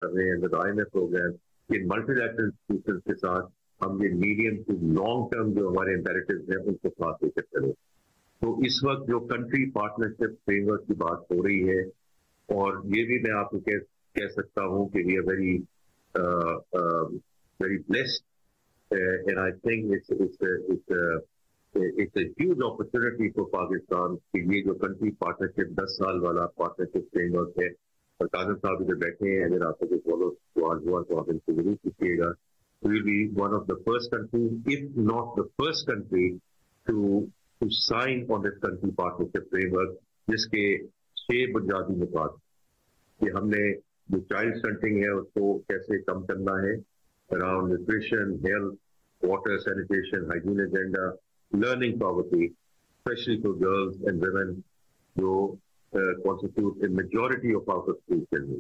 कर रहे हैं विद IMF प्रोग्राम कि मल्टीलैटरल इंस्टीट्यूशंस के साथ हम ये मीडियम टू लॉन्ग टर्म जो हमारे इम्पेरेटिव्स हैं उनको साथ लेकर चलें। तो इस वक्त जो कंट्री पार्टनरशिप फ्रेमवर्क की बात हो रही है, और ये भी मैं आपको कह सकता हूँ कि we are very blessed and I think it's a huge opportunity for Pakistan कि ये जो कंट्री पार्टनरशिप 10 साल वाला पार्टनरशिप फ्रेमवर्क है, और काजम साहब इधर बैठे हैं, अगर आपको कोई फॉलो तो आज हुआ तो आप इनको जरूर कीजिएगा। We'll be one of the first countries, if not the first country, to sign on this country partnership framework, जिसके 6 बुनियादी नुकात कि हमने जो चाइल्ड स्टंटिंग है उसको कैसे कम करना है, around nutrition, health, water, sanitation, hygiene agenda, learning poverty, especially for girls and women who constitute a majority of our school children.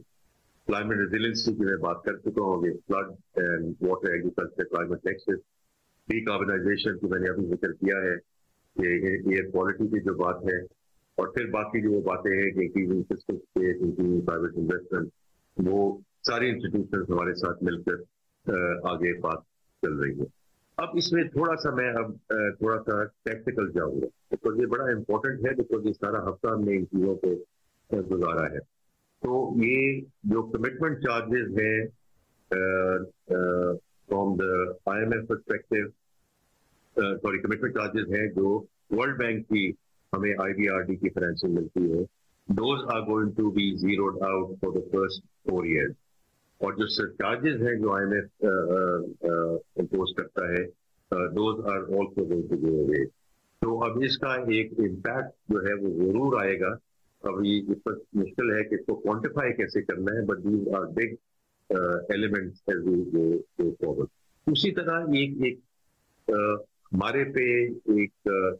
Climate resiliency की मैं बात कर चुका हूँ, flood and water, agriculture, climate nexus, decarbonization की मैंने अभी जिक्र किया है, कि एयर क्वालिटी की जो बात है, और फिर बाकी जो बातें हैं कि increasing fiscal space, increasing private investment, वो सारी इंस्टीट्यूशंस हमारे साथ मिलकर आगे बात चल रही है। अब इसमें थोड़ा सा टेक्निकल जाऊंगा, बिकॉज ये बड़ा इंपॉर्टेंट है, बिकॉज ये सारा हफ्ता हमने इन चीजों पे गुजारा है। तो ये जो कमिटमेंट चार्जेस हैं from the IMF perspective, commitment charges हैं जो वर्ल्ड बैंक की हमें IBRD की फाइनेंसिंग मिलती है, those are going to be zeroed out for the first 4 years। और जो चार्जेस हैं जो IMF इम्पोज करता है, those are also going to go away. तो अब इसका एक इम्पैक्ट जो है वो जरूर आएगा। अब ये इस पर मुश्किल है कि इसको क्वांटिफाई कैसे करना है, but these are big elements as we go forward. उसी तरह एक हमारे पे एक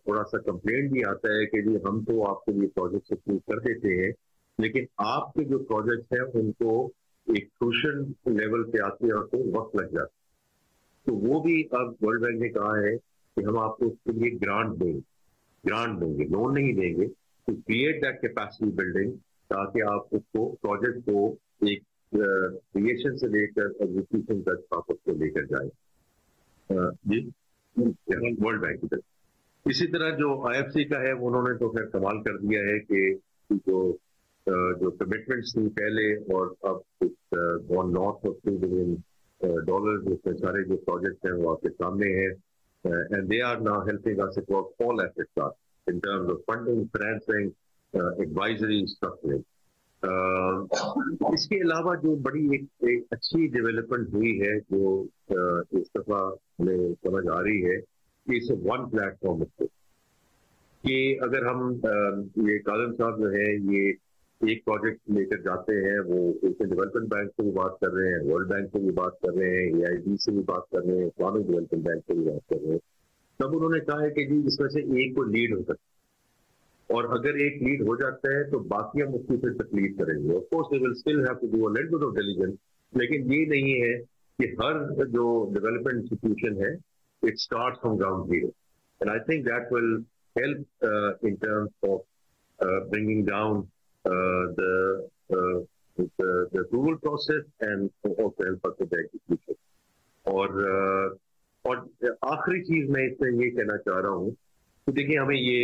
थोड़ा सा कंप्लेंट भी आता है कि जी हम तो आपके लिए प्रोजेक्ट अप्रूव कर देते हैं, लेकिन आपके जो प्रोजेक्ट हैं उनको एक क्रूशियल लेवल पे आते आते वक्त लग जाता है। तो वो भी अब वर्ल्ड बैंक ने कहा है कि हम आपको उसके लिए ग्रांट देंगे, लोन नहीं देंगे, to create that capacity building, ताकि आप उसको प्रोजेक्ट को एक क्रिएशन से लेकर एग्जीक्यूशन तक आप उसको लेकर जाए जी वर्ल्ड बैंक की तरफ। इसी तरह जो IFC का है उन्होंने तो खैर कमाल कर दिया है कि जो कमिटमेंट्स थी पहले और अब गॉन नॉर्थ ऑफ $2 billion, उसमें सारे जो प्रोजेक्ट हैं वो आपके सामने हैं, and they are now helping us across all asset class in terms of funding, financing, advisory, structuring. इसके अलावा जो बड़ी एक अच्छी डेवलपमेंट हुई है जो इस दफा हमें समझ आ रही है कि इसे वन प्लेटफॉर्म कि अगर हम ये काजम साहब जो है ये एक प्रोजेक्ट लेकर जाते हैं, वो इसमें डेवलपमेंट बैंक से भी बात कर रहे हैं, वर्ल्ड बैंक से भी बात कर रहे हैं, AIB से भी बात कर रहे हैं, इस्लामिक डेवलपमेंट बैंक से भी बात कर रहे हैं, तब उन्होंने कहा है कि जी इसमें से एक को लीड हो सकता है, और अगर एक लीड हो जाता है तो बाकी हम उसकी फिर तकलीफ करेंगे। Of course they will still have to do a little bit of diligence, लेकिन ये नहीं है कि हर जो डेवलपमेंट इंस्टीट्यूशन है it starts from ground zero, and I think that will help in terms of bringing down the approval process and also help us with the execution। और आखिरी चीज मैं इसमें ये कहना चाह रहा हूँ कि देखिए हमें ये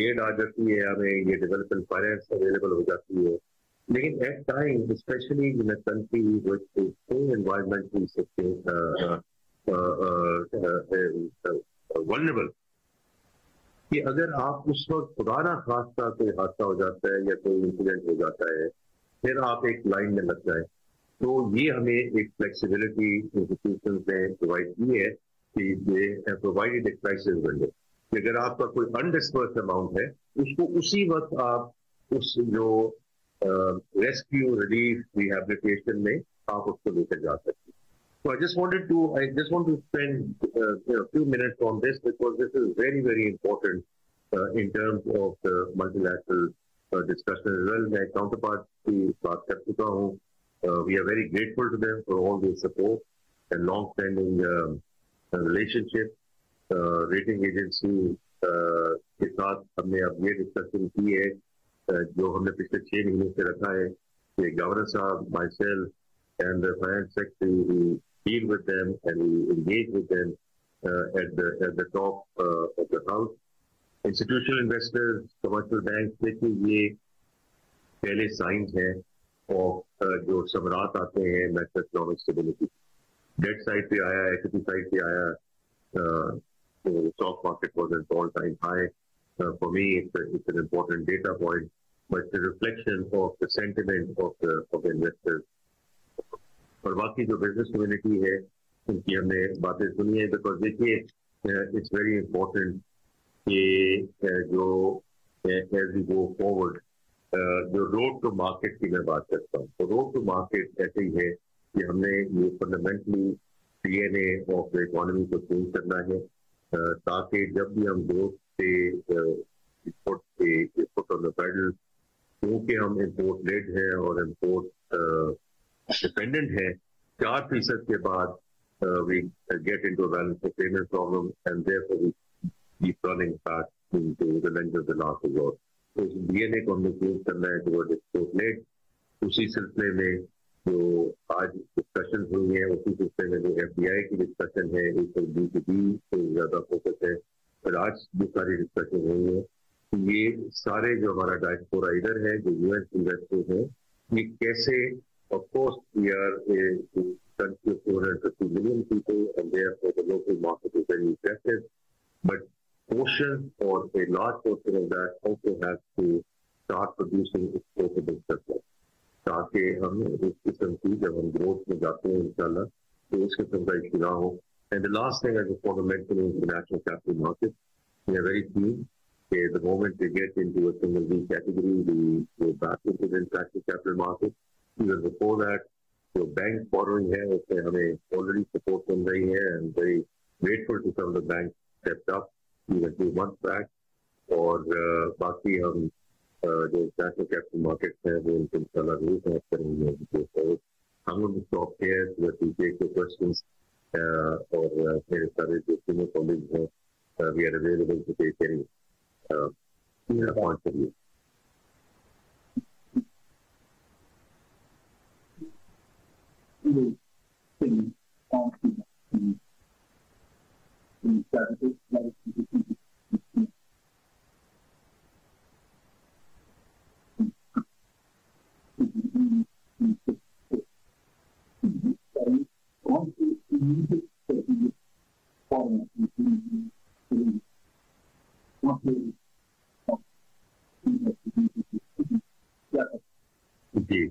एड आ जाती है, हमें ये डेवलपमेंट फाइनेंस अवेलेबल हो जाती है, लेकिन at time specially in a country which is so environmentally vulnerable कि अगर आप उस वक्त खुदा ना खास्ता कोई हादसा हो जाता है या कोई इंसिडेंट हो जाता है, फिर आप एक लाइन में लग जाए, तो ये हमें एक फ्लेक्सिबिलिटी इंस्टीट्यूशन ने प्रोवाइड की है कि ये प्रोवाइडेड एक क्राइसिस विंडो कि अगर आपका कोई अनडिस्पर्स्ड अमाउंट है उसको उसी वक्त आप उस जो रेस्क्यू, रिलीफ, रिहैबिलिटेशन में आप उसको लेकर जा सकते हैं। So I just want to spend a few minutes on this because this is very, very important in terms of the multilateral discussion as well. My counterpart की बात कर चुका हूँ. We are very grateful to them for all their support and long-standing relationship. Rating agency के साथ हमने अब ये डिस्कशन की है जो हमने पिछले 6 महीने से रखा है The Governor Sahab, myself, and the Finance Secretary, we deal with them and we engage with them at the top of the house. Institutional investors, commercial banks, देखिए ये पहले साइंस हैं और जो समरात आते हैं मैक्रोइकोनॉमिक स्टेबिलिटी. डेट साइड पे आया, इक्विटी साइड पे आया. The stock market was at all-time high. For me, it's an important data point, but it's a reflection of the sentiment of the investors. और बाकी जो बिजनेस कम्युनिटी है उनकी हमने बातें सुनी है. बिकॉज देखिए इट्स वेरी इम्पोर्टेंट कि जो एज वी गो फॉरवर्ड जो रोड टू मार्केट की मैं बात करता हूँ, तो रोड टू मार्केट ऐसे ही है कि हमने ये fundamentally DNA of the economy को चेंज करना है ताकि जब भी हम ग्रोथ पे फुट ऑन द पेडल, क्योंकि हम इम्पोर्ट लेड हैं और इम्पोर्ट डिपेंडेंट है, 4% के बाद we get into a balance of payment problem and therefore we keep running back into the length of the last resort. तो इस डीएनए को हमने चेंज करना है टुवर्ड एक्सपोर्ट लेड. उसी सिलसिले में जो आज डिस्कशन हुई है, उसी सिलसिले में जो एफडीआई की डिस्कशन है, इस B2B पे ज्यादा फोकस है. और आज जो सारी डिस्कशन हुई है, ये सारे जो हमारा डायस्पोरा इधर है, जो यूएस इन्वेस्टर्स हैं, ये कैसे, of course we are a country of 450 million people and therefore the local market is very effective, but portion or a large portion of that also has to start producing exportable surplus. ताकि हम इस किस्म की जब हम growth में जाते हैं इंशाल्लाह तो इस किस्म का इशू ना हो. And the last thing I just want to mention is the national capital market. We are very keen that the moment we get into a single B category, we go back into the international capital market. Even before that, जो bank borrowing है उसमें हमें already support मिल रही है and very grateful to some of the banks stepped up even 2 months back. और बाकी हम जो इंटरनेशनल कैपिटल मार्केट है वो उनको इंशाल्लाह जरूर हेल्प करेंगे. तो हम लोग स्टॉप है टू टेक द क्वेश्चंस और मेरे सारे जो सीनियर कॉलीग्स हैं we are available to take any point for you. जी,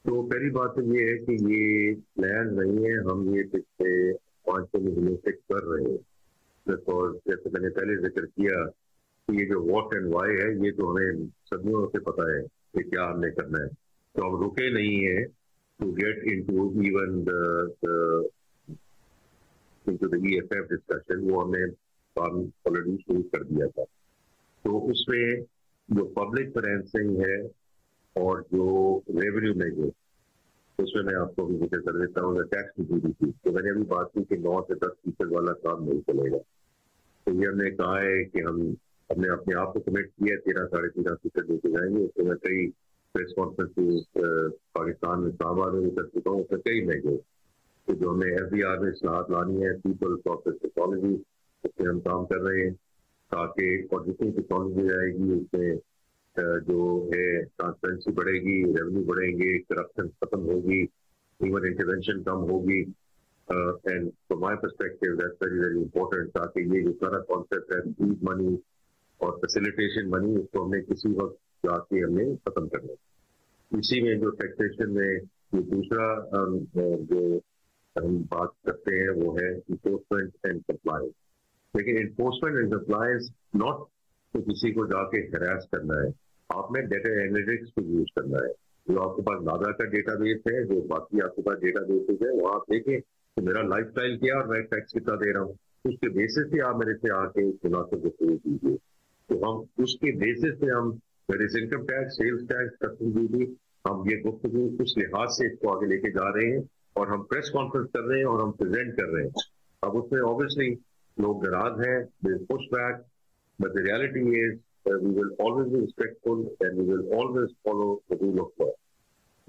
तो पहली बात तो ये है कि ये प्लान नहीं है, हम ये पिछले 5 महीने से कर रहे हैं. बिकॉज जैसे मैंने पहले जिक्र किया कि ये जो व्हाट एंड व्हाई है ये तो हमें सदियों से पता है कि क्या हमने करना है. तो हम रुके नहीं है to get into even into the EFF discussion, वो हमने काम ऑलरेडी शुरू कर दिया था. तो उसमें जो पब्लिक फाइनेंसिंग है और जो रेवेन्यू मेजर, उसमें मैं आपको भी जिक्र कर देता हूँ टैक्स टू जीडीपी. तो मैंने अभी बात की कि 9 से 10% वाला काम नहीं चलेगा. तो ये हमने कहा है कि हमने अपने आप को कमिट किया 13-13.5% लेके जाएंगे. उसमें मैं कई प्रेस कॉन्फ्रेंसेज पाकिस्तान में इस्लामाबाद में भी कर चुका हूँ. उसमें कई मेजर तो जो हमें एफडीआर में इस्लाहत लानी है, पीपल प्रोसेस टेक्नोलॉजी, उसमें हम काम कर रहे हैं ताकि और जितनी टेक्नोलॉजी आएगी उसमें जो है ट्रांसपेरेंसी बढ़ेगी, रेवेन्यू बढ़ेंगे, करप्शन खत्म होगी, ह्यूमन इंटरवेंशन कम होगी. And from my perspective that's very very important, ताकि ये जो सारा कॉन्सेप्ट है सीड मनी और फैसिलिटेशन मनी, उसको हमने किसी वक्त जाके हमने खत्म करना है. इसी में जो टैक्सेशन में जो दूसरा जो हम बात करते हैं वो है इन्फोर्समेंट एंड कंप्लायंस. लेकिन इन्फोर्समेंट एंड कंप्लायंस नॉट तो किसी को जाके हरास करना है, आपने डेटा एनालिटिक्स को यूज करना है. जो आपके पास नादा का डेटा बेस है, जो बाकी आपके पास डेटा बेसिस है, वहाँ आप देखें कि मेरा लाइफ स्टाइल क्या और मैं टैक्स कितना दे रहा हूँ. उसके बेसिस पे आप मेरे से आके मुनासिब गुफ्तगू कीजिए. तो हम उसके बेसिस पे हम income tax, sales tax, custom duty, हम ये गुफ्तगू उस लिहाज से इसको आगे लेके जा रहे हैं और हम प्रेस कॉन्फ्रेंस कर रहे हैं और हम प्रेजेंट कर रहे हैं. अब उसमें ऑब्वियसली लोग नाराज हैं, push back, but the reality is we will always be respectful and we will always follow the rule of law.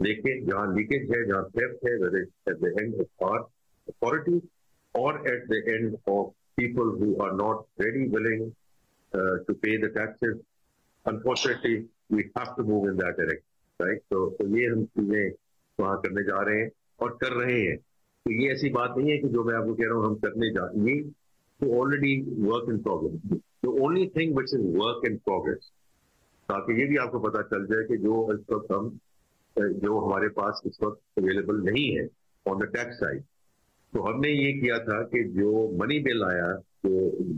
लेकिन जहाँ लीकेज है, जहाँ थेफ्ट है, whether it's at the end of our authority or at the end of people who are not very willing to pay the taxes, unfortunately we have to move in that direction, right? So ये हम चीजें वहाँ करने जा रहे हैं और कर रहे हैं. तो ये ऐसी बात नहीं है कि जो मैं आपको कह रहा हूँ हम करने जा रहे हैं, ये already work in progress. The only thing which is work in progress, ताकि ये भी आपको पता चल जाए कि जो इस वक्त हम जो हमारे पास इस वक्त अवेलेबल नहीं है ऑन द टैक्स साइड. तो हमने ये किया था कि जो मनी बिल आया, जो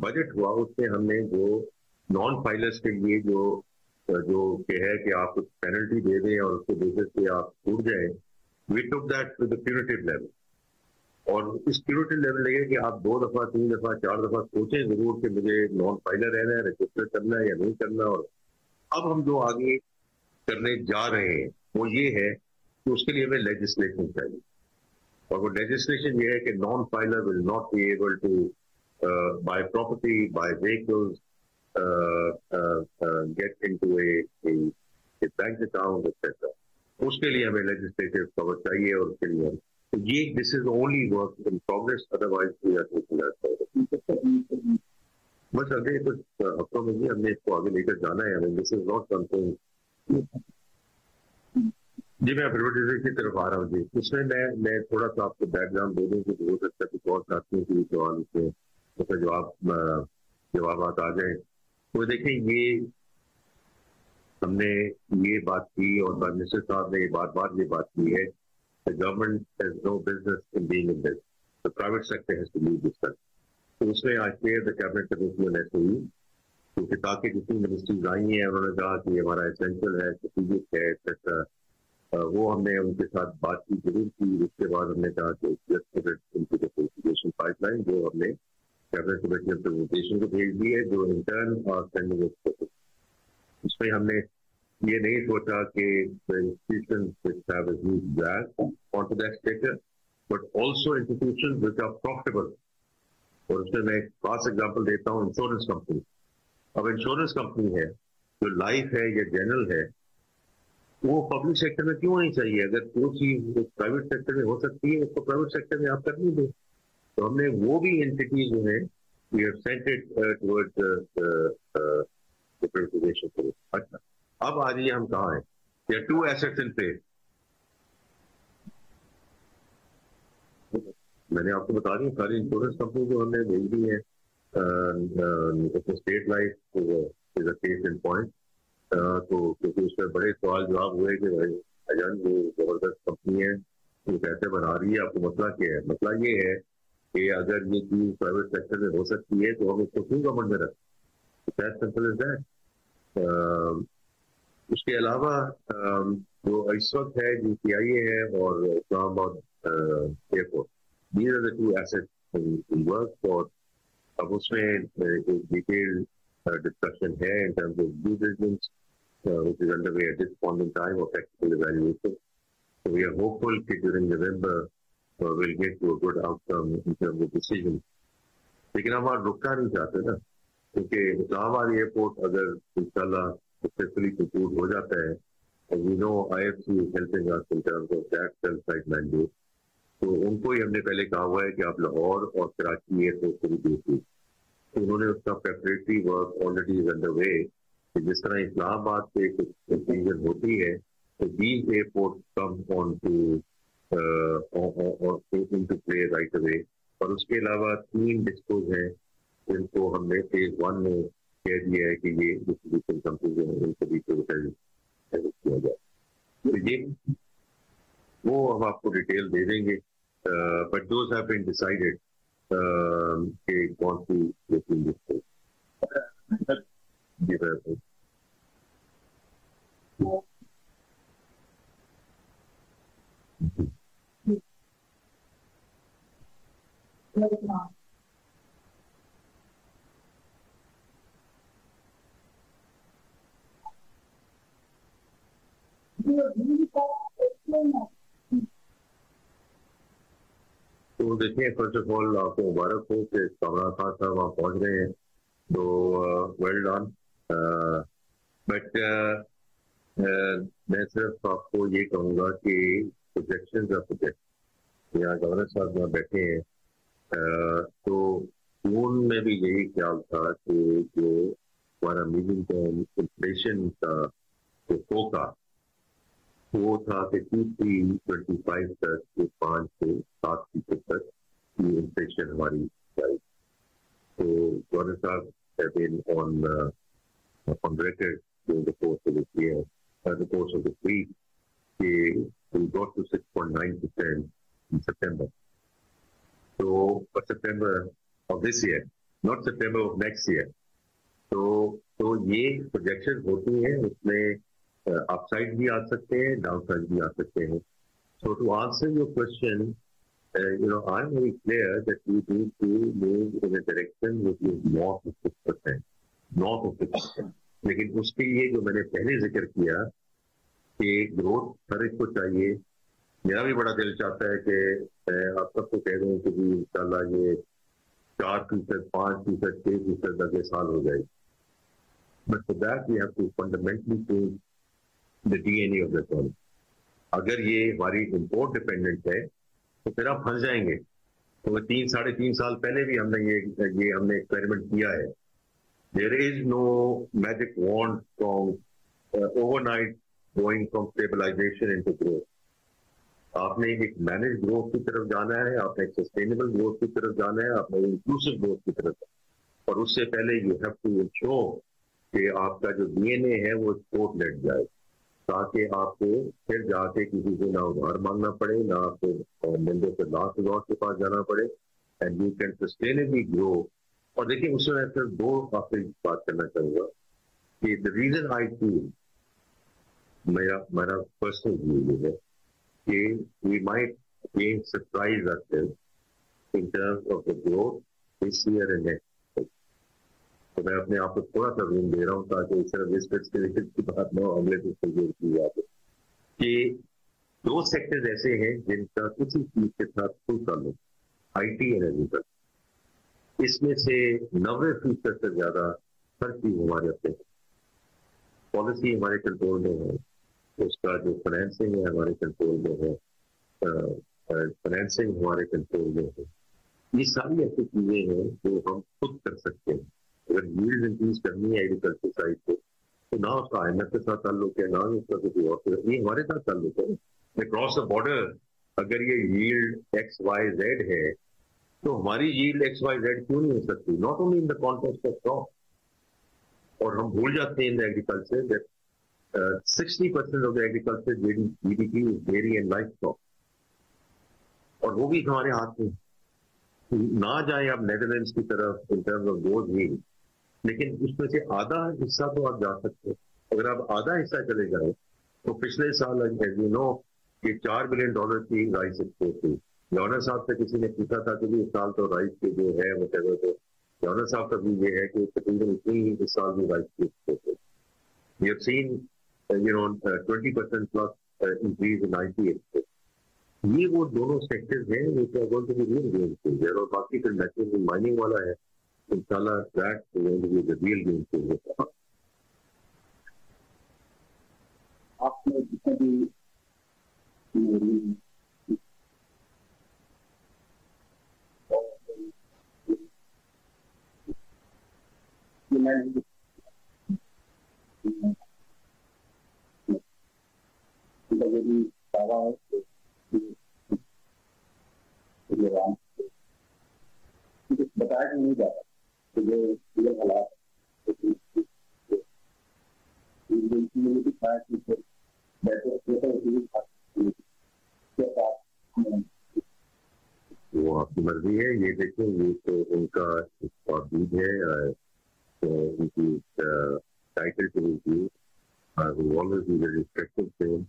बजट हुआ, उसमें हमने जो नॉन फाइलर्स के लिए जो है कि आप कुछ पेनल्टी दे दें और उसके बेसिस पे आप छूट जाए, we took that to the punitive level. और इस प्यूनिटिव लेवल लगे कि आप 2 दफा 3 दफा 4 दफा सोचें जरूर कि मुझे नॉन फाइलर रहना है, रजिस्टर करना है या नहीं करना. और अब हम जो आगे करने जा रहे हैं वो ये है कि उसके लिए हमें लेजिस्लेशन चाहिए. और वो लेजिस्लेशन ये है कि non filer will not be able to buy property, buy vehicles, get into a bank account etcetera. उसके लिए हमें लेजिस्लेटिव कवर चाहिए. और उसके लिए ये this is only work in progress, otherwise we are taking that. बस अगले कुछ हफ्तों में भी हमने इसको आगे लेकर जाना है. This is not something. जी मैं प्रिवेटाइजेशन की तरफ आ रहा हूँ. जी इसमें मैं थोड़ा सा आपको बैकग्राउंड दे दूँ कि हो सकता है कुछ और साथियों के सवाल से उसका जवाब आ जाए. तो देखें, ये हमने ये बात की और प्राइम मिनिस्टर साहब ने ये बात की है, the government has no business in being in this, the private sector has to lead this country. तो उसमें आज फेयर द कैबिनेट कमेटी में ऐसे हुई, क्योंकि ताकि जितनी मिनिस्ट्रीज आई हैं उन्होंने कहा कि हमारा एसेंशियल है, स्ट्रेटेजिक है, एक्सेट्रा. वो हमने उनके साथ बातचीत जरूर की. उसके बाद हमने कहा कि पाइपलाइन जो हमने कैबिनेट कमेटी रिप्रेजेंटेशन को भेज दी है, जो इंटर्न और सेंडिंग. उसमें हमने ये नहीं सोचा कि institutions which have a huge drag onto that stature, but also institutions which are profitable. और उसमें मैं एक खास एग्जाम्पल देता हूँ, इंश्योरेंस कंपनी. अब इंश्योरेंस कंपनी है जो लाइफ है या जनरल है, वो पब्लिक सेक्टर में क्यों नहीं चाहिए? अगर कोई चीज प्राइवेट सेक्टर में हो सकती है उसको प्राइवेट सेक्टर में आप कर नहीं दो. तो हमने वो भी एंटिटी जो है we have sent it towards privatisation. अच्छा, अब आ जाइए हम कहाँ हैं. There are 2 assets in place. मैंने आपको बता दी सारी इंश्योरेंस कंपनी जो हमने भेज दी है. State life is a case in point. तो क्योंकि उसमें बड़े सवाल जवाब हुए कि भाई अजान जो जबरदस्त कंपनी है वो कैसे बना रही है, आपको मसला क्या है? मसला ये है कि अगर ये चीज प्राइवेट सेक्टर में हो सकती है तो हम इसको क्यों गवर्नमेंट में रखें? That simple is that. उसके अलावा जो इस वक्त है GCIA है और Islamabad airport, these are the 2 assets in work. और अब उसमें एक detail discussion here in terms of due diligence, which is underway at this point in time, of technical evaluation. So we are hopeful that during November we'll get to a good outcome in terms of decision. लेकिन हम वहाँ रुकना नहीं चाहते ना, क्योंकि Islamabad airport अगर इंशाल्लाह सक्सेसफुली कंक्लूड हो जाता है, and we know IFC is helping us in terms of that self-site mandate, तो उनको ही हमने पहले कहा हुआ है कि आप लाहौर और कराची एयरपोर्ट को भी देखिए. तो उन्होंने उसका preparatory work already is under way. जिस तरह इस्लामाबाद से कुछ कंफ्यूजन होती है तो these airport come on to into play right away. और उसके अलावा 3 डिस्पोज हैं जिनको हमने फेज 1 में कह दिया है कि ये डिस्ट्रीब्यूशन कंपनी जो है उनको भी प्रिवेटाइज किया जाए. तो ये वो हम आपको डिटेल दे देंगे. But those have been decided कि कौन सी डिस्ट्रीब्यूशन. जी सर. तो देखिए, फर्स्ट ऑफ ऑल आपको मुबारक हो कि कामरान खान साहब वहाँ पहुँच रहे हैं, तो वेल डन. बट میں صرف آپ کو یہ کہوں گا کہ پروجیکشن کا پروجیکٹ یہاں گورنر صاحب یہاں بیٹھے ہیں تو ان میں بھی یہی خیال تھا کہ جو ہمارا میڈیم ٹرم انفلیشن کا جو فوکا وہ تھا کہ 2.25 تک 5 سے 7% تک یہ انفلیشن ہماری جائے. تو گورنر صاحب have been on record during the course of this year, the course of this week, we got to 6.9% in September. So, for September of this year, not September of next year. تو یہ projection ہوتی ہیں, اس میں اپ side بھی آ سکتے ہیں, down side بھی آ سکتے ہیں. So to answer your question, I'm very clear that we need to move in a direction which is north of 6%. North of 6%. لیکن اس کے لیے جو میں نے پہلے ذکر کیا کہ گروتھ ہر ایک کو چاہیے. میرا بھی بڑا دل چاہتا ہے کہ میں آپ سب کو کہہ دوں کہ جی انشاءاللہ یہ 4%, 5%, 6% اگلے سال ہو جائے. But for that we have to fundamentally change the DNA of the economy. اگر یہ ہماری امپورٹ ڈپینڈنٹ ہے تو پھر آپ پھنس جائیں گے. تو 3-3.5 سال پہلے بھی ہم نے ہم نے ایکسپیریمنٹ کیا ہے. There is no magic wand from overnight going from stabilization into growth. آپ نے ایک مینج گروتھ کی طرف جانا ہے, آپ نے ایک سسٹینیبل گروتھ کی طرف جانا ہے, آپ نے انکلوسیو گروتھ کی طرف, اور اس سے پہلے یو ہیو ٹو انشور کہ آپ کا جو ڈی این اے ہے وہ ایکسپورٹ لیٹ جائے, تاکہ آپ کو پھر جا کے کسی سے نہ ادھار مانگنا پڑے, نہ آپ کو مندوں سے لاکھ لاکھ کے پاس جانا پڑے, اینڈ یو کین سسٹینیبلی گرو. اور دیکھیں اس میں پھر دو آخری بات کرنا چاہوں گا کہ دا ریزن آئی فیل, میرا پرسنل ویو یہ ہے کہ we might again surprise ourselves in terms of the growth this year and next year. تو میں اپنے آپ کو تھوڑا سا روم دے رہا ہوں تاکہ اس طرح اسپیکسپیکٹ کی بات نہ اگلے دوسرے کی بات ہے کہ 2 سیکٹرز ایسے ہیں جن کا کسی چیز کے ساتھ کوئی تعلق, آئی ٹی اینڈ ایگریکلچر. اس میں سے 90% سے زیادہ ہر چیز ہمارے اپنے پالیسی ہمارے کنٹرول میں ہے, اس کا جو فائنینسنگ ہے ہمارے کنٹرول میں ہے, فائنینسنگ ہمارے کنٹرول میں ہے. یہ ساری ایسی چیزیں ہیں جو ہم خود کر سکتے ہیں. اگر ییلڈ انکریز کرنی ہے ایگریکلچر سائڈ پہ تو نہ اس کا آئی ایم ایف کے ساتھ تعلق ہے, نہ اس کا کسی اور سے, یہ ہمارے ساتھ تعلق ہے. اکراس دا بارڈر اگر یہ ییلڈ ایکس وائی زیڈ ہے تو ہماری ییلڈ ایکس وائی زیڈ کیوں نہیں ہو سکتی, not only in the context of crop. اور ہم بھول جاتے ہیں ان دا agriculture 60% of the agriculture GDP is dairy and livestock, اور وہ بھی ہمارے ہاتھ میں. نہ جائیں آپ نیدرلینڈس کی طرف in terms of those yields, لیکن اس میں سے آدھا حصہ تو آپ جا سکتے ہیں. اگر آپ آدھا حصہ چلے جائیں تو پچھلے سال as you know کہ $4 بلین کی رائس ایکسپورٹ ہوئی. گورنر صاحب سے کسی نے پوچھا تھا کہ اس سال تو رائس کے جو ہے وہ کہہ رہے تھے, گورنر صاحب کا بھی یہ ہے کہ تقریباً اتنی ہی اس سال بھی رائس کی ایکسپورٹ ہوئی. We have seen 20% plus increase in IT export. یہ وہ دونوں سیکٹرز ہیں which are going to be real game changer, اور باقی پھر نیچرل مائننگ والا ہے انشاءاللہ that is going to be the real game changer. آپ نے جتنے بھی بتایا کہ نہیں جاتا کہ جو حالات وہ آپ کی مرضی ہے. یہ دیکھیں یہ تو ان کا تعبیر ہے, ان کی title to review always be very respectful to him.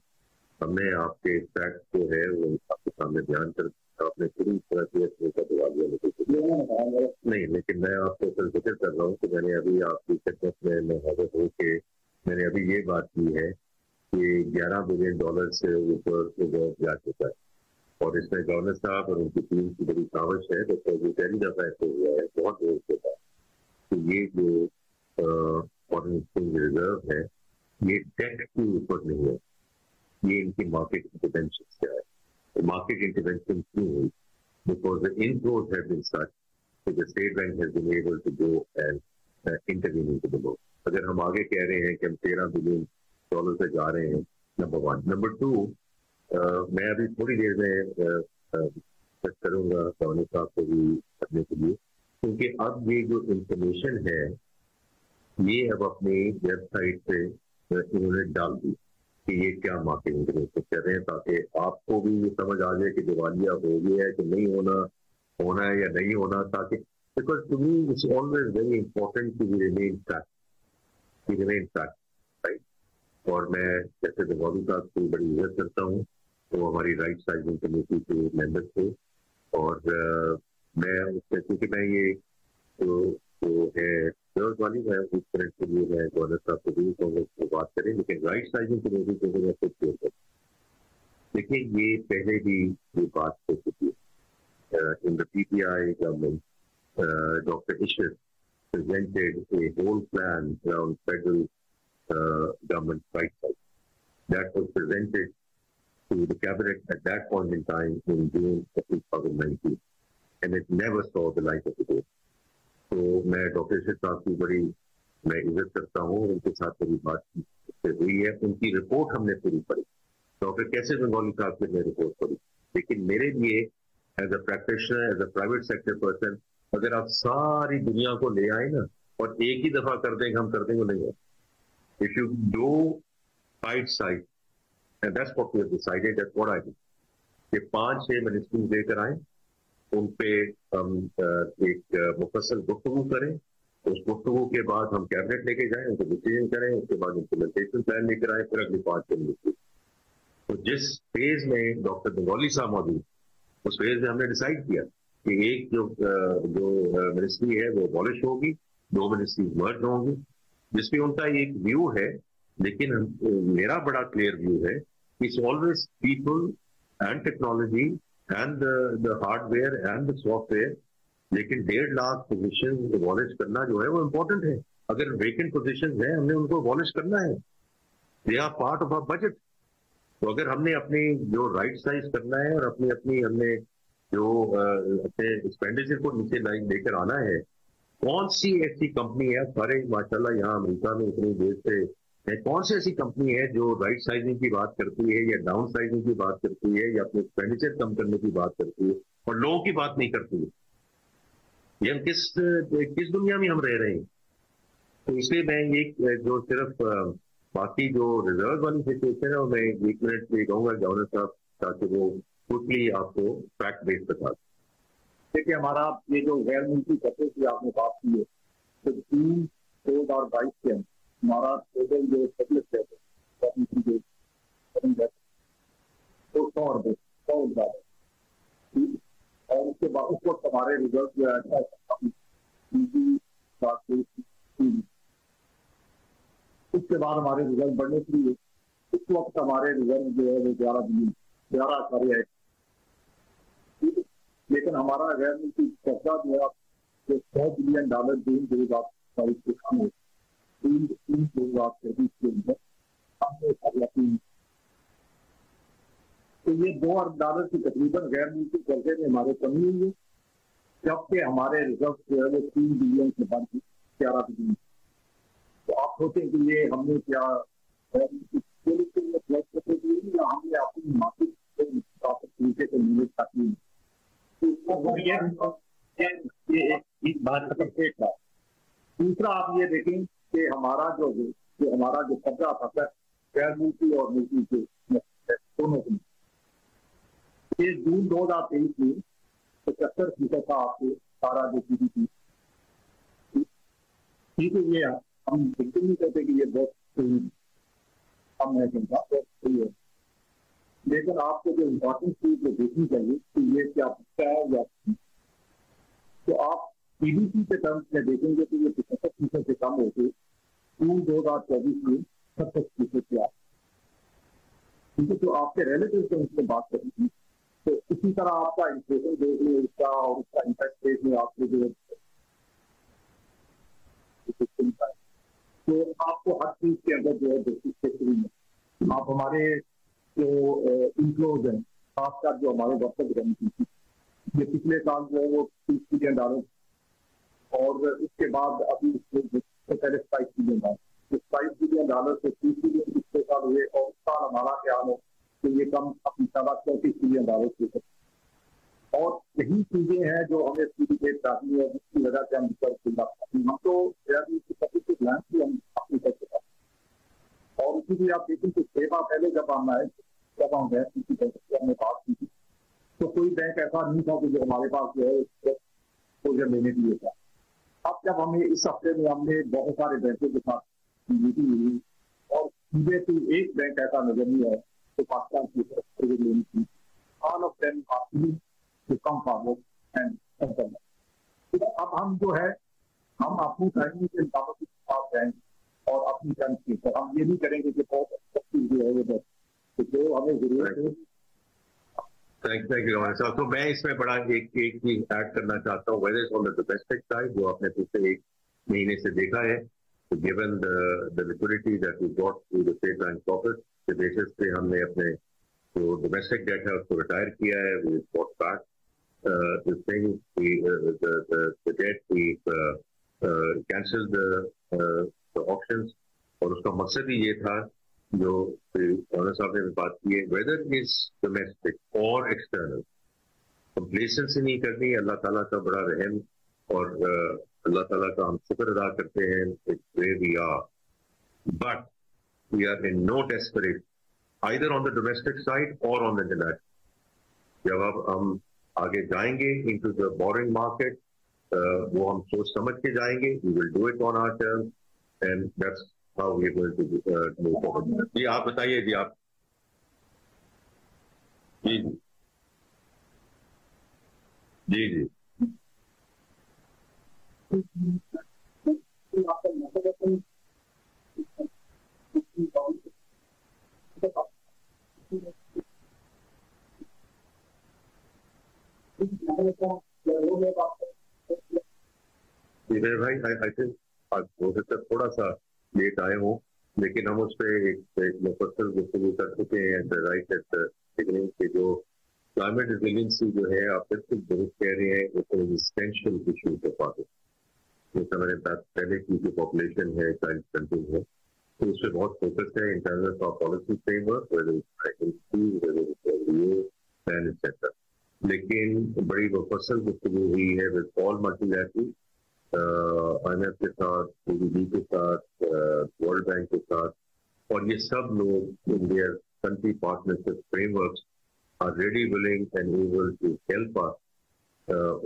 ہم نے آپ کے فیکٹ جو ہے وہ آپ کے سامنے بیان کر آپ نے پوری طرح سے کا دعا دیا نہیں, لیکن میں آپ کو پھر ذکر کر رہا ہوں کہ میں نے ابھی آپ کی خدمت میں حاضر ہو کے میں نے ابھی یہ بات کی ہے کہ $11 بلین سے اوپر جا چکا ہے, اور اس میں گورنر صاحب اور ان کی ٹیم کی بڑی کاوش ہے. تو پہلی دفعہ ایسے ہوا ہے بہت دور سے تھا کہ یہ جو فارن ایکسچینج ریزرو ہے یہ ٹیک کے اوپر نہیں ہے, یہ ان کی مارکیٹ انٹرونشن سے ہے. مارکیٹ انٹرونشن کیوں ہوئی؟ Because the inflows have been such that the state bank has been able to go and intervene into the book. اگر ہم آگے کہہ رہے ہیں کہ ہم $13 بلین سے جا رہے ہیں, نمبر 1. نمبر 2, میں ابھی تھوڑی دیر میں کروں گا سوانی صاحب کو بھی کرنے کے لیے, کیونکہ اب یہ جو انفارمیشن ہے یہ اب اپنی ویب سائٹ پہ انہوں نے ڈال دی کہ یہ کیا مارکیٹنگ کر رہے ہیں, تاکہ آپ کو بھی یہ سمجھ آ جائے کہ دیوالیہ ہو گیا ہے کہ نہیں ہونا ہے یا نہیں ہونا, تاکہ because to me it's always very important to remain fact, right. اور میں جیسے بنگالی صاحب کی بڑی عزت کرتا ہوں, وہ ہماری رائٹ سائزنگ کمیٹی کے ممبر تھے, اور میں اس سے کیونکہ میں یہ جو ہے والی ہے اس طرح کے لیے میں گورنر صاحب کو بھی کہوں بات کریں, لیکن رائٹ سائزنگ کمیٹی کو میں خود شیئر کروں. دیکھیے یہ پہلے بھی یہ بات ہو چکی ہے in the P T I government. Doctor Ishrat presented a whole plan around federal government right side that was presented to the cabinet at that point in time in June of 2019, and it never saw the light of the day. تو میں doctor عشرت صاحب کی بڑی میں عزت کرتا ہوں, ان کے ساتھ میری بات ہوئی ہے, ان کی رپورٹ ہم نے پوری پڑھی. ڈاکٹر کیسے بنگالی صاحب کی میں رپورٹ پڑھی, لیکن میرے لیے as a practitioner, as a private sector person, اگر آپ ساری دنیا کو لے آئیں نا اور ایک ہی دفعہ کر دیں گے, ہم کر دیں گے نہیں ہے. If you do bite size, and that's what we have decided, that's what I do, کہ 5-6 منسٹریز لے کر آئیں, ان پہ ہم ایک مفصل گفتگو کریں, اس گفتگو کے بعد ہم کیبنٹ لے کے جائیں, ان کو ڈیسیژن کریں, اس کے بعد امپلیمنٹیشن پلان لے کر آئیں, پھر اگلی 5 منسٹری. تو جس فیز میں ڈاکٹر بنگالی صاحب موجود, اس فیز میں ہم نے ڈیسائیڈ کیا کہ ایک جو منسٹری ہے وہ abolish ہوگی, 2 منسٹریز مرج ہوں گی, جس پہ ان کا ایک ویو ہے. لیکن میرا بڑا کلیئر ویو ہے, it's always people and technology and the hardware and the software. لیکن 1.5 لاکھ پوزیشن abolish کرنا جو ہے وہ امپورٹنٹ ہے. اگر ویکینٹ پوزیشن ہیں ہم نے ان کو abolish کرنا ہے, they are part of our budget. تو اگر ہم نے اپنی جو رائٹ سائز کرنا ہے اور اپنی ہم نے جو اپنے ایکسپینڈیچر کو نیچے لائن لے کر آنا ہے, کون سی ایسی کمپنی ہے, سارے ماشاءاللہ یہاں امریکہ میں اتنی دیر سے ہے, کون سی ایسی کمپنی ہے جو رائٹ سائزنگ کی بات کرتی ہے یا ڈاؤن سائزنگ کی بات کرتی ہے یا اپنے ایکسپینڈیچر کم کرنے کی بات کرتی ہے اور لوگوں کی بات نہیں کرتی ہے؟ یہ ہم کس دنیا میں ہم رہ رہے ہیں؟ تو اس لیے میں یہ جو صرف باقی جو ریزرو والی سچویشن ہے, میں 1 منٹ یہ کہوں گا گورنر صاحب, تاکہ وہ کوئکلی آپ کو فیکٹ بیس بتا دیں. دیکھیے ہمارا یہ جو غیر ملکی خطے کی آپ نے بات کی ہے, تو 2022 کے ہمارا ٹوٹل جو سبلس ہے تو 100 ارب زیادہ, اور اس کے بعد اس وقت ہمارے ریزلٹ جو ہے اس کے بعد ہمارے ریزلٹ بڑھنے کے لیے اس وقت ہمارے ریزلٹ جو ہے وہ 11 ہے. لیکن ہمارا غیر ملکی قرضہ جو ہے جو $100 بلین جون 2022 کے کم ہے, 2023 کے اندر ہم نے تو یہ $2 ارب کی تقریباً غیر ملکی قرضے میں ہمارے کمی ہوئی ہے, جبکہ ہمارے ریزرو جو ہے وہ 3 بلین سے بڑھ کے 11 بلین. تو آپ سوچیں کہ یہ ہم نے کیا یا ہم نے اپنی مارکیٹ طریقے سے مینج کرتی ہے. دوسرا آپ یہ دیکھیں کہ ہمارا جو قبضہ تھا غیر ملکی اور ملکی کے دونوں کو, یہ جون 2023 میں 75% تھا آپ کو سارا جو پی ڈی پی. ٹھیک ہے, یہ ہم بالکل نہیں کہتے کہ یہ بہت کم ہے, بہت صحیح ہے, لیکن آپ کو جو امپورٹنٹ چیز جو دیکھنی چاہیے کہ یہ کیا ہے یا تو آپ پی ڈی پی کے ٹرمس میں دیکھیں گے کہ یہ 75% سے کم ہو کے جون 2024 میں 70% سے آ. ٹھیک ہے, تو آپ کے ریلیٹیو سے ان سے بات کریں گی, تو اسی طرح آپ کا انفلیشن دیکھ لیں اس کا, اور اس کا امپیکٹ دیکھ لیں آپ کے جو तो आपको हर चीज के अंदर जो है बेसिक आप हमारे जो इनफ्लोज हैं, खासकर जो हमारे वर्कर्स रेमिटेंस, ये पिछले साल जो है वो $30 बिलियन, और उसके बाद अभी पहले $5 बिलियन, तो $5 बिलियन से $30 बिलियन पिछले साल हुए, और इस साल हमारा ख्याल है कि ये कम अपनी $34 बिलियन हो सकते। और यही चीजें हैं जो हमें पूरी देश चाहती है, जिसकी वजह से हम हम तो हम अपनी करते। और इसी लिए आप देखें कि 6 माह पहले जब हम आए, जब हम गए हमने बात की थी, तो कोई बैंक ऐसा नहीं था कि जो हमारे पास जो है एक्सपोजर लेने के लिए था। अब जब हमें इस हफ्ते में हमने बहुत सारे बैंकों के साथ मीटिंग हुई, और सीधे तो एक बैंक ऐसा नजर नहीं आया तो पाकिस्तान की एक्सपोजर लेने की, all of them to come forward and help. अब हम जो है हम अपनी फैमिली के मुताबिक के साथ हैं और अपनी टर्म की, तो हम ये नहीं करेंगे कि बहुत अच्छी जो है वो जो हमें जरूरत है। थैंक यू साहब। तो मैं इसमें बड़ा एक चीज ऐड करना चाहता हूँ, whether on the domestic side, जो आपने पिछले 1 महीने से देखा है, तो given the liquidity that we got through the State Bank profit के बेसिस पे हमने अपने जो डोमेस्टिक डेट है उसको रिटायर किया है, we bought back the thing, the debt, we cancelled the auctions, और उसका मकसद ही ये था जो ऑनर साहब ने बात की है, वेदर इज डोमेस्टिक और एक्सटर्नल, कंप्लेसेंसी नहीं करनी। अल्लाह ताला का बड़ा रहम, और अल्लाह ताला का हम शुक्र अदा करते हैं where we are, but we are in no desperate either on the domestic side or on the international. जब अब हम आगे जाएंगे into the borrowing market, वो हम सोच समझ के जाएंगे, we will do it on our terms, and that's how we are going to move forward. जी आप बताइए, जी आप। जी जी जी मेरे भाई, आई थिंक हो सकता है थोड़ा सा लेट आए हों, लेकिन हम उस पर एक मुफस्सल गुफ्तगू कर चुके हैं राइट एट बिगिनिंग के। जो क्लाइमेट रिजिलियंसी जो है, आप बिल्कुल दुरुस्त कह रहे हैं, it's an existential issue for Pakistan. जैसा मैंने बात पहले की, जो पॉपुलेशन है, चाइल्ड स्टंटिंग है, तो उस पर बहुत फोकस है इन terms of policy framework, etcetera. लेकिन बड़ी मुफस्सल गुफ्तगू हुई है विद ऑल मल्टीलैटरल, IMF के साथ, CDB के साथ, वर्ल्ड बैंक के साथ, और ये सब लोग in their country partnership frameworks are ready, willing and able to help us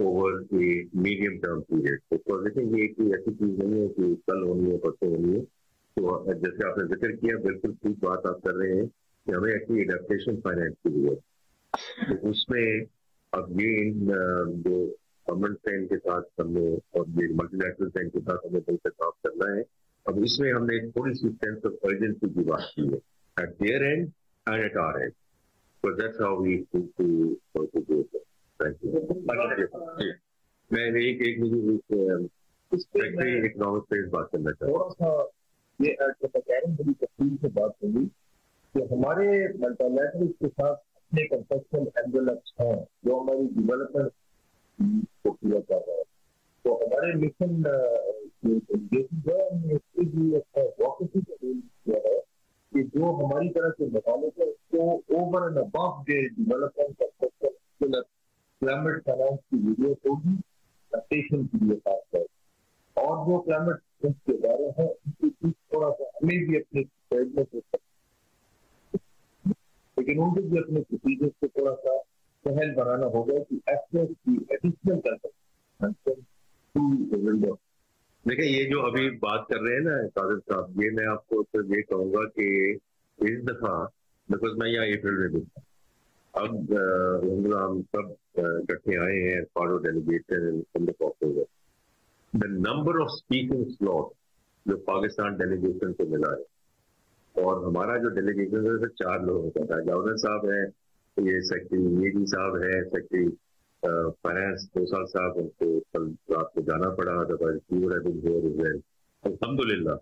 over a medium term period. Because I think ये कोई ऐसी चीज नहीं है कि कल होनी है, परसों होनी है। तो जैसे आपने जिक्र किया, बिल्कुल ठीक बात आप कर रहे हैं कि हमें एक्चुअली एडेप्टेशन फाइनेंस की जरूरत है। तो उसमें अब ये जो गवर्नमेंट बैंक के साथ हमने और ये मल्टीलैटरल बैंक के साथ हमें मिलकर काम करना है। अब इसमें हमने एक थोड़ी सी सेंस ऑफ अर्जेंसी की बात की है, at their end and at our end, so that's how we to thank you. मैं एक इकोनॉमिक पे बात करना चाहता हूँ। थोड़ा सा ये कैटरिंग बड़ी तफसील से बात होगी कि हमारे मल्टीलैटरल के साथ अपने कंसेप्शन एनवेलप्स हैं जो हमारी डेवलपमेंट को पूरा कर रहा है। तो हमारे मिशन किया है कि जो हमारी तरह से मकानों है उसको over and above the development conception climate finance की वीडियो होगी स्टेशन के लिए खास कर, और जो क्लाइमेट चेंज के बारे हैं उनकी चीज थोड़ा सा हमें भी अपने लेकिन उनको भी अपने प्रोसीजर को थोड़ा सा सहल बनाना होगा कि एक्सेस की additional concession to the window. देखिए, ये जो अभी बात कर रहे हैं ना कादिर साहब, ये मैं आपको तो ये कहूंगा कि इस दफा, बिकॉज मैं यहाँ अप्रैल में भी अब हम सब इकट्ठे आए हैं, part of delegation in the October, the number of speaking slot जो पाकिस्तान डेलीगेशन को मिला है, और हमारा जो डेलीगेशन है 4 लोगों का था। गवर्नर साहब है, ये सेक्रेटरी येडी साहब है, सेक्रेटरी फाइनेंस 2 साल साहब, उनको कल रात को जाना पड़ा, अदरवाइज अल्हम्दुलिल्लाह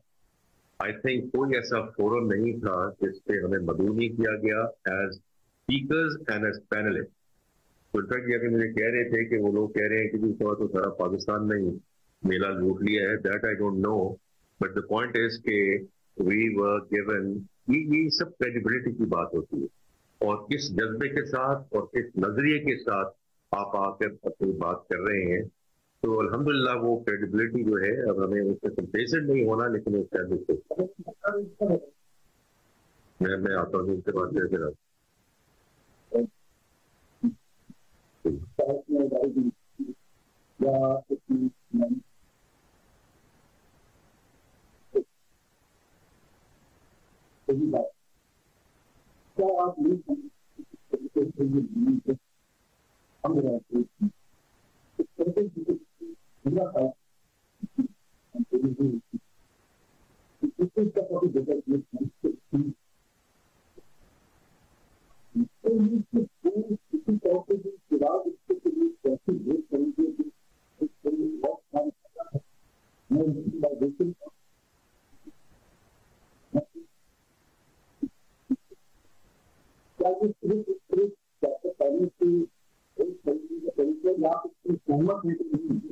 आई थिंक कोई ऐसा फोरम नहीं था जिस पे हमें मदऊ नहीं किया गया as speakers and as panelist. तो इनफैक्ट ये मुझे कह रहे थे कि वो लोग कह रहे हैं कि तो सारा पाकिस्तान में ही मेला लूट लिया है, that I don't know, but the point is के वी वर गिवन, ये सब क्रेडिबिलिटी की बात होती है और किस जज्बे के साथ और किस नजरिए के साथ आप आकर अपनी बात कर रहे हैं। तो अल्हम्दुलिल्लाह वो क्रेडिबिलिटी जो है, अब हमें उससे कंप्लेसेंट नहीं होना, लेकिन मैं आता हूँ उनके बाद फिर क्या आप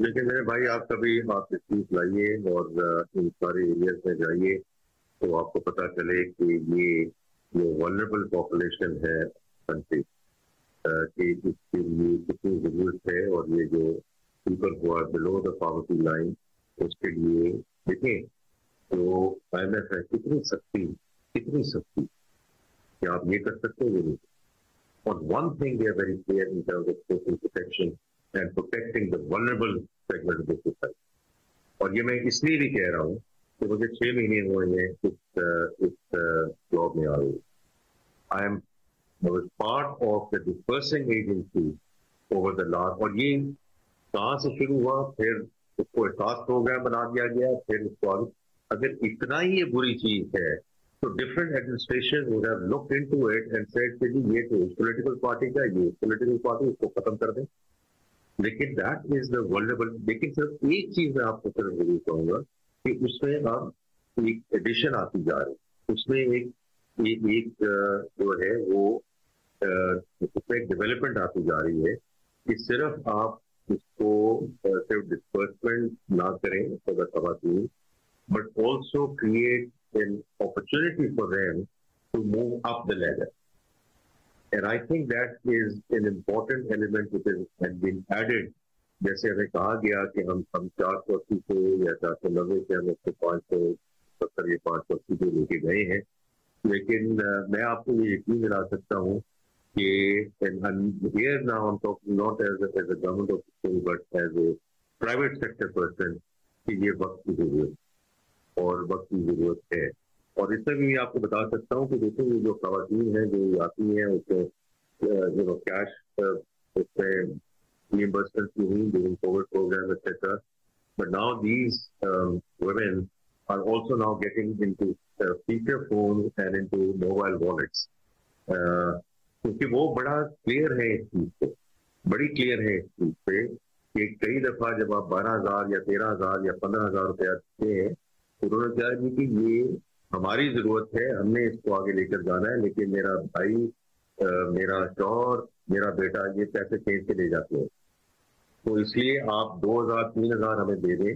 लेकिन मेरे भाई आप कभी आप चीज लाइए और इन सारे एरियाज में जाइए तो आपको पता चले कि ये जो वल्नरेबल पॉपुलेशन है कंट्री कि इसके लिए कितनी जरूरत है, और ये जो people who are below the poverty line उसके लिए देखें तो IMF है कितनी सख्ती कि आप ये कर सकते हो। और one thing they are very clear in terms of social protection and protecting the vulnerable segment of the society. और ये मैं इसलिए भी कह रहा हूँ कि मुझे 6 महीने हुए हैं इस जॉब में आ रही। I am part of the dispersing agency over the last, और ये कहाँ से शुरू हुआ, फिर उसको एहसास प्रोग्राम बना दिया गया, फिर उसको अगर इतना ही ये बुरी चीज है तो different administration would have looked into it and said कि ये तो इस पॉलिटिकल पार्टी का, ये पॉलिटिकल पार्टी, इसको खत्म कर दें। लेकिन दैट इज द वल्नरेबल। लेकिन सिर्फ एक चीज मैं आपको सिर्फ जरूर कहूंगा कि उसमें अब एक एडिशन आती जा रही है, उसमें एक जो है वो उसमें एक डेवलपमेंट आती जा रही है कि सिर्फ आप इसको सिर्फ डिस्पर्समेंट ना करें फॉर द खवातीन, but also create an opportunity for them to move up the ladder. And I think that is an important element which has been added. जैसे हमें कहा गया कि हम 480 से या 490 से हम उसको 570 या 580 पे लेके गए हैं, लेकिन मैं आपको ये यकीन दिला सकता हूँ कि here now I'm talking not as a government official but as a private sector person कि ये वक्त की जरूरत और वक्त की जरूरत है। और इसमें भी आपको बता सकता हूँ कि देखो ये जो खवातीन हैं जो आती हैं उसको जो कैश उसमें reimbursement during COVID program, etc. But now these women are also now getting into feature phones and into mobile wallets. क्योंकि वो बड़ा क्लियर है इस चीज पे, बड़ी क्लियर है इस चीज पे कि कई दफा जब आप 12,000 या 13,000 या 15,000 रुपया देते हैं तो उन्होंने कहा जी कि ये हमारी जरूरत है, हमने इसको आगे लेकर जाना है, लेकिन मेरा भाई, मेरा शौहर, मेरा बेटा ये पैसे खींच के ले जाते हैं, तो इसलिए आप 2,000 3,000 हमें दे दें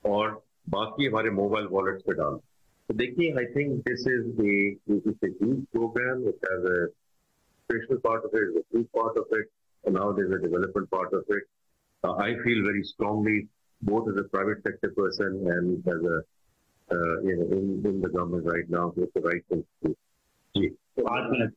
और बाकी हमारे मोबाइल वॉलेट्स पे डाल। तो देखिए, I think this is a huge program. It has a special part of it, a big part of it, and now there's a development part of it. I feel very strongly, both as a private sector person and as a in the government right now, it's the right thing to do. जी, तो 5 minute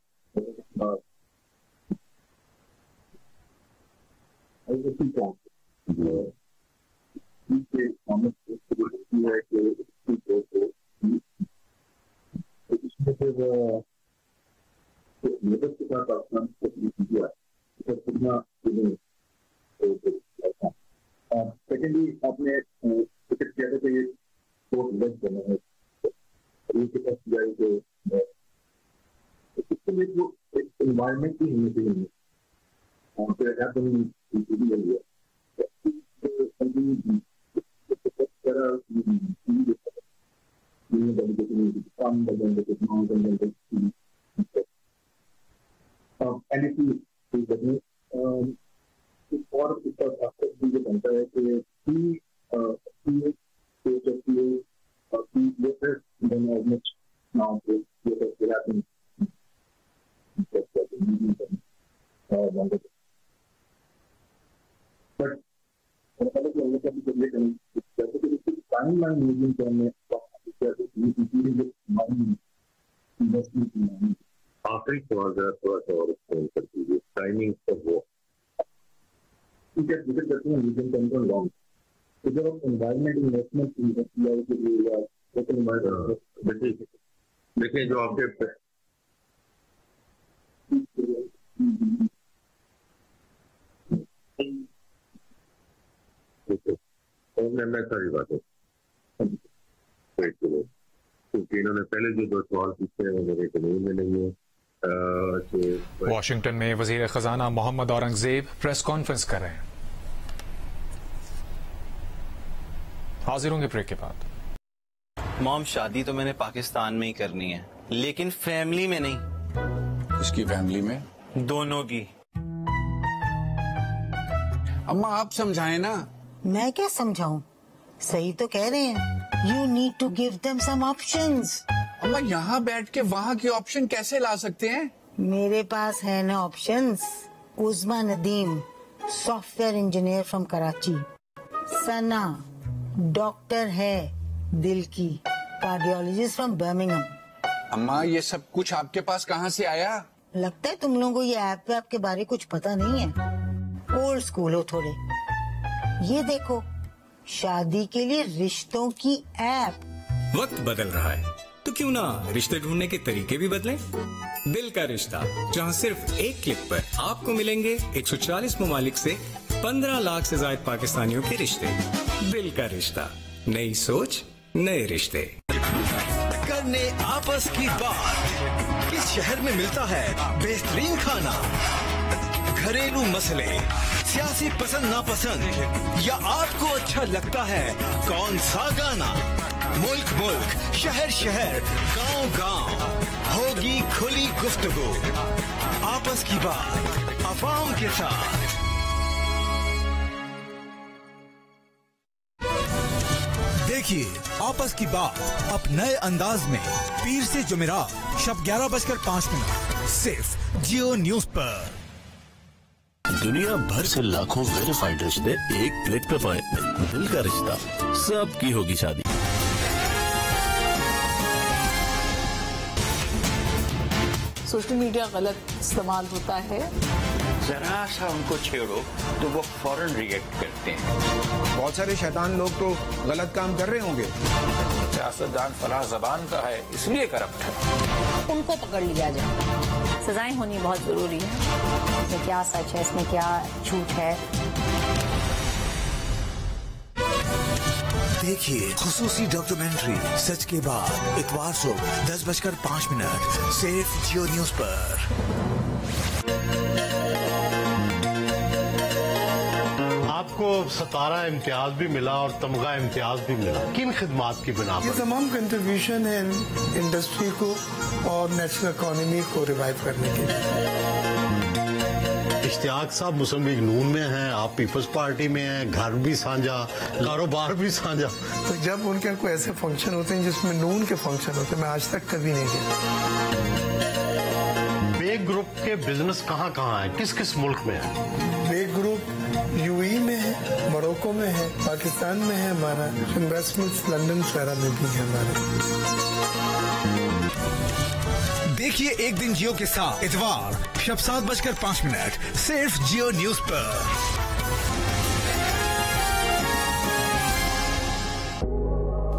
secondly आपने ticket किया था कि ये court लग करना है, ये टिकट किया है इसके लिए वो एक एनवायरमेंट की होनी चाहिए और फिर हैपनिंग है being dedicated to fun, but then the noise and then the and if you see that और इसका खासकर मुझे बनता है कि he later than as much now it happens but timeline medium term में आखिरी सवाल जरा थोड़ा सा और एक्सप्लेन कर दीजिए टाइमिंग ऑफ वो विकेट करते हैं मीडियम टर्म और लॉन्ग तो जब आप एनवायरमेंट इन्वेस्टमेंट देखिए जो आपके मैं सारी बातें क्योंकि इन्होंने पहले जो 2 सवाल पूछे हैं मेरे जमीन में नहीं है। वाशिंगटन में वजीर खजाना मोहम्मद औरंगजेब प्रेस कॉन्फ्रेंस कर रहे हैं। हाजिर होंगे ब्रेक के बाद। मॉम शादी तो मैंने पाकिस्तान में ही करनी है लेकिन फैमिली में नहीं। किसकी फैमिली में? दोनों की। अम्मा आप समझाएं ना। मैं क्या समझाऊं? सही तो कह रहे हैं। You need to give them some options. अम्मा यहाँ बैठ के वहाँ के ऑप्शन कैसे ला सकते हैं? मेरे पास है ना options. Usma Nadeem, software engineer from Karachi. Sana, doctor है दिल की, कार्डियोलॉजिस्ट फ्रॉम बर्मिंघम। अम्मा ये सब कुछ आपके पास कहाँ से आया? लगता है तुम लोगों को ये ऐप वैप के बारे कुछ पता नहीं है। ओल्ड स्कूल हो थोड़े। ये देखो, शादी के लिए रिश्तों की ऐप। वक्त बदल रहा है तो क्यों ना रिश्ते ढूंढने के तरीके भी बदलें? दिल का रिश्ता, जहां सिर्फ एक क्लिक पर आपको मिलेंगे 140 ममालिक से 15 लाख से ज्यादा पाकिस्तानियों के रिश्ते। दिल का रिश्ता, नई सोच, नए रिश्ते। करने आपस की बात। किस शहर में मिलता है बेहतरीन खाना? घरेलू मसले, सियासी पसंद नापसंद, या आपको अच्छा लगता है कौन सा गाना? मुल्क मुल्क, शहर शहर, गांव गांव, होगी खुली गुफ्तगू। आपस की बात, अवाम के साथ। देखिए आपस की बात अब नए अंदाज में पीर से जुमेरात शब 11:05 सिर्फ जियो न्यूज पर। दुनिया भर से लाखों वेरीफाइड रिश्ते एक क्लिक पे पाए। दिल का रिश्ता, सबकी होगी शादी। सोशल मीडिया गलत इस्तेमाल होता है। जरा सा उनको छेड़ो तो वो फौरन रिएक्ट करते हैं। बहुत सारे शैतान लोग तो गलत काम कर रहे होंगे। सियासतदान फलाह जबान का है इसलिए करप्ट है। उनको पकड़ लिया जाए। सजाएं होनी बहुत जरूरी है। इसमें क्या सच है, इसमें क्या झूठ है। देखिए खुसूसी डॉक्यूमेंट्री सच के बाद इतवार सुबह 10:05 सिर्फ जियो न्यूज पर। आपको 17 इम्तियाज भी मिला और तमगा इम्तियाज भी मिला, किन खिदमात की बिना पर? ये तमाम कंट्रीब्यूशन है इंडस्ट्री को और नेशनल इकोनॉमी को रिवाइव करने के लिए। इश्तियाक साहब मुस्लिम लीग नून में हैं, आप पीपल्स पार्टी में हैं, घर भी साझा, कारोबार भी साझा। तो जब उनके कोई ऐसे फंक्शन होते हैं जिसमें नून के फंक्शन होते हैं, मैं आज तक कभी नहीं गया। बे ग्रुप के बिजनेस कहाँ कहाँ है, किस किस मुल्क में है? बे ग्रुप यूएई में है, मोरक्को में है, पाकिस्तान में है हमारा, इन्वेस्टमेंट्स लंदन वगैरह में भी है हमारा। देखिए एक दिन जियो के साथ इतवार शब 7:05 सिर्फ जियो न्यूज पर।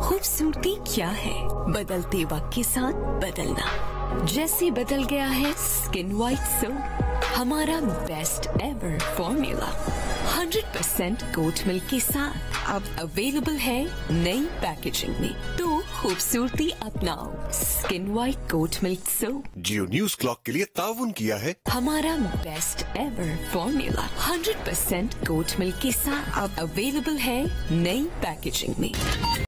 खूबसूरती क्या है? बदलते वक्त के साथ बदलना। जैसे बदल गया है स्किन वाइट सोप, हमारा best ever formula 100% goat milk के साथ अब अवेलेबल है नई पैकेजिंग में। तो खूबसूरती अपनाओ skin white goat milk soap. Geo news क्लॉक के लिए ताउन किया है हमारा best ever formula 100% goat milk के साथ अब अवेलेबल है नई पैकेजिंग में।